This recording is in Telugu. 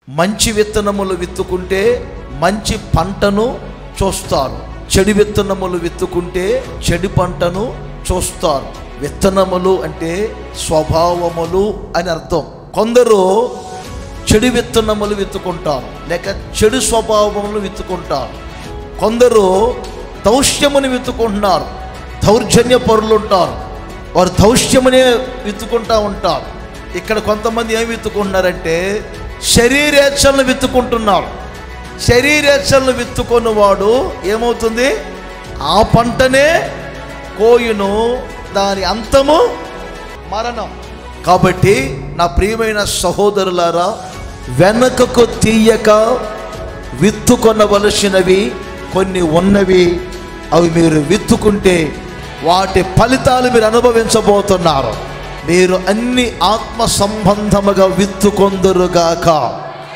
మంచి విత్తనములు విత్తుకుంటే మంచి పంటను చూస్తారు, చెడు విత్తనములు విత్తుకుంటే చెడు పంటను చూస్తారు. విత్తనములు అంటే స్వభావములు అని అర్థం. కొందరు చెడు విత్తనములు విత్తుకుంటారు, లేక చెడు స్వభావములు విత్తుకుంటారు. కొందరు దౌష్యముని విత్తుకుంటున్నారు, దౌర్జన్య పరులు ఉంటారు, వారు దౌష్యమునే విత్తుకుంటూ ఉంటారు. ఇక్కడ కొంతమంది ఏమి విత్తుకుంటున్నారంటే శరీరేచ్ఛలను విత్తుకుంటున్నారు. శరీరేచ్ఛలను విత్తుకున్నవాడు ఏమవుతుంది, ఆ పంటనే కోయును, దాని అంతము మరణం. కాబట్టి నా ప్రియమైన సహోదరులారా, వెనకకు తీయక విత్తుకొనవలసినవి కొన్ని ఉన్నవి. అవి మీరు విత్తుకుంటే వాటి ఫలితాలు మీరు అనుభవించబోతున్నారు. మీరు అన్ని ఆత్మ సంబంధముగా విత్తుకొందురుగాక.